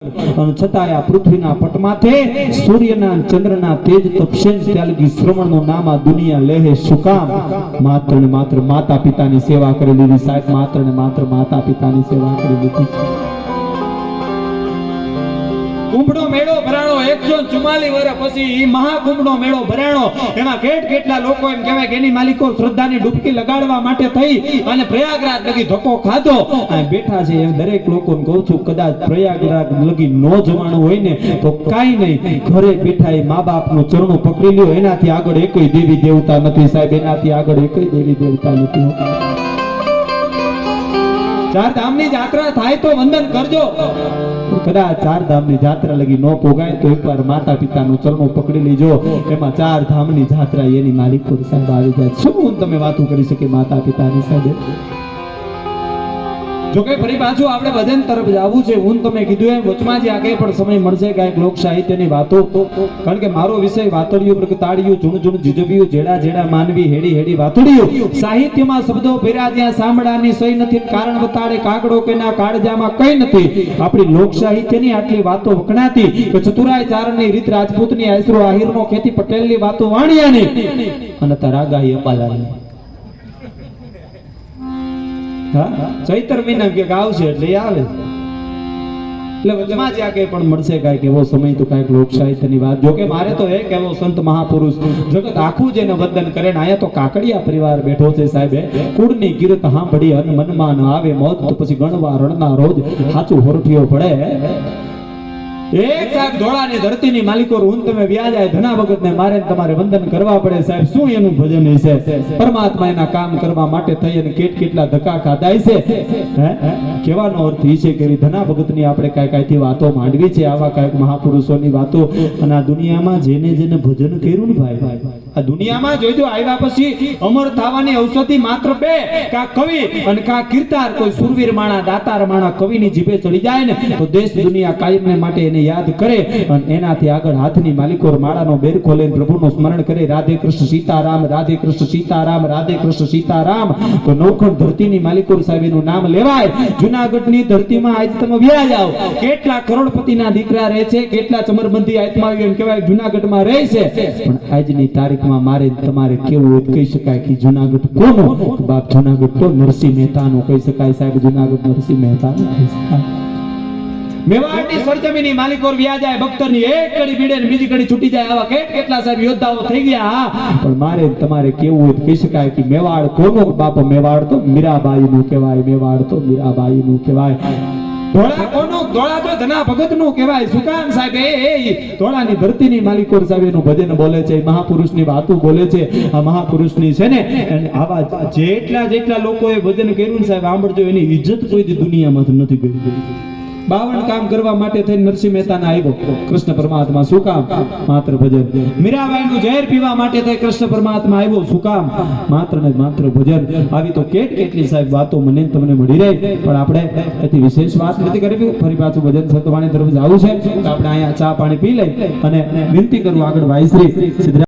અને છતાં આ પૃથ્વીના પટમાંથી સૂર્યના ચંદ્રના તેજ તપશે ત્યાં લગી શ્રવણનું નામ આ દુનિયા લેહે શું કામ? માત્ર ને માત્ર માતા પિતાની સેવા કરી લીધી સાહેબ, માત્ર ને માત્ર માતા પિતાની સેવા કરી લીધી. કુંભનો મેળો ભરાણો 144 વર્ષ પછી મહાકુંભનો મેળો ભરાણો. એમાં કેટલા લોકો એમ કહેવાય કે એની માલિકો શ્રદ્ધાની ડૂબકી લગાડવા માટે થઈ અને પ્રયાગરાજ લગી ધક્કો ખાધો. આ બેઠા છે એમ દરેક લોકોને કહું છું, કદાચ પ્રયાગરાજ લગી નો જવાનું હોય ને તો કાઈ નહીં, ઘરે બેઠા એ મા બાપનું ચરણું પકડી લ્યો. એનાથી આગળ એકય દેવી દેવતા નથી સાહેબ, એનાથી આગળ એકય દેવી દેવતા નથી. ચાર ધામની યાત્રા થાય તો વંદન કરજો. કદાચ ચાર ધામની યાત્રા લગી ન પોગાય તો એકવાર માતા પિતાનું ચરણું પકડી લેજો. એમાં ચાર ધામની યાત્રા એની માલિકો સાહેબ આવી જાય. શું તમે વાતો કરી શકે માતા પિતાની સાહેબ? જો કે ફરી પાછું આપણે ભજન તરફ જવું છે. હું તમે કીધું એમ વચમાં જે આગે પણ સમય મળશે કાંઈક લોક સાહિત્યની વાતો, કારણ કે મારો વિષય વાતડિયું પ્રગટાડિયું જૂણ જૂણ જીજવ્યું જેડા જેડા માનવી હેડી હેડી વાતડિયું. સાહિત્યમાં શબ્દો ભેરા જ્યાં સાંભળાની સહી નથી, કારણ બતાડે કાગડો કે ના કાળજામાં કઈ નથી. આપણી લોક સાહિત્યની આટલી વાતો વખણાતી કે ચતુરાય ચારણની રીત રાજપૂતની આયસરો આહિરનો ખેતી પટેલની વાતો વાણિયાની અને તરાગાઈ અંબાલાલની. ચૈત્ર મહિના કે આવશે એટલે આવે, એટલે વચમાં જ આગે પણ મળશે કાંઈક એવો સમય તો કાંઈક લોક સાહિત્યની વાત. જો કે મારે તો એક એવો સંત મહાપુરુષ જગત આખું જેને વંદન કરે ને, આયા તો કાકડિયા પરિવાર બેઠો છે સાહેબે. કુળની કીર્ત સાંભળી અન મનમાં ન આવે મોત, તો પછી ગણવા રણના રોજ સાચું હોરઠિયો પડે. એક સાહેબ ધોળાની ધરતીની માલિકો હું તમે વ્યાજાય ધના ભગતને મારે તમારે વંદન કરવા પડે સાહેબ. શું એનું ભજન છે? પરમાત્મા એના કામ કરવા માટે થઈ અને કેટલા ધક્કા ખાધાય છે. કહેવાનો અર્થ એ છે કે ધના ભગતની આપણે કાંઈથી વાતો માંડવી છે, આવા કાંઈક મહાપુરુષોની વાતો. અને આ દુનિયામાં જેને જેને ભજન કર્યું ને ભાઈ, આ દુનિયામાં જોઈજો આવ્યા પછી અમર થવાની ઔષધિ માત્ર બે, કા કવિ અને કા કીર્તાર. કોઈ સુરવીર માણા દાતાર માણા કવિની જીભે ચડી જાય ને તો દેશ દુનિયા કાયમને માટે એને યાદ કરે અને એનાથી આગળ હાથની માલિકો માળાનો બેર ખોલે, પ્રભુનું સ્મરણ કરે. રાધે કૃષ્ણ સીતારામ, રાધે કૃષ્ણ સીતારામ, રાધે કૃષ્ણ સીતારામ. તો નવખંડ ધરતીની માલિકો સાહેબનું નામ લેવાય. જુનાગઢની ધરતીમાં આજ તમે વ્યા જાઓ, કેટલા કરોડપતિના દીકરા રહે છે, કેટલા ચમરબંધી આત્મા એમ કહેવાય જુનાગઢમાં રહે છે. પણ આજની તારીખમાં મારે તમારે કેવું કહી શકાય કે જુનાગઢ કોનો? બાપ જુનાગઢ તો નરસિંહ મહેતાનો કહી શકાય સાહેબ. જુનાગઢ નરસિંહ મહેતાનો કહી શકાય. મેવાડની સરજમીની માલિકો વ્યાજાય ભક્તની એક કડી ભીડે ને બીજી કડી છૂટી જાય. આવા કેટલા સાહેબ યોદ્ધાઓ થઈ ગયા. પણ મારે તમારે કેવું હોય કહી શકાય કે મેવાડ કોનો? બાપ મેવાડ તો મીરાબાઈનું કહેવાય, મેવાડ તો મીરાબાઈનું કહેવાય. ધોળા કોનો? ધોળા તો ધના ભગતનું કહેવાય. શું કામ સાહેબ? એ ધોળાની ધરતીની માલિકો સાહેબનું ભજન બોલે છે, મહાપુરુષની વાતો બોલે છે. આ મહાપુરુષની છે ને આવા જેટલા લોકોએ ભજન કર્યું સાહેબ સાંભળજો, એની ઇજ્જત કોઈ દુનિયામાં નથી કરી. 52 કામ કરવા માટે થઈને નરસિંહ મહેતાને આવ્યો કૃષ્ણ પરમાત્મા. શું કામ? માત્ર ભજન. મીરાબાઈનું ઝેર પીવા માટે થઈ કૃષ્ણ પરમાત્મા આવ્યો. શું કામ? માત્ર ને માત્ર ભજન. આવી તો કેટલી સાહેબ વાતો મને તમને મળી રહે, પણ આપણે એથી વિશેષ વાત નથી કરવી. ફરી પાછું ભજન સંતવાણી તરફ જવું છે. આપણે અહીંયા ચા પાણી પી લઈ અને વિનંતી કરું આગળ વાયશ્રી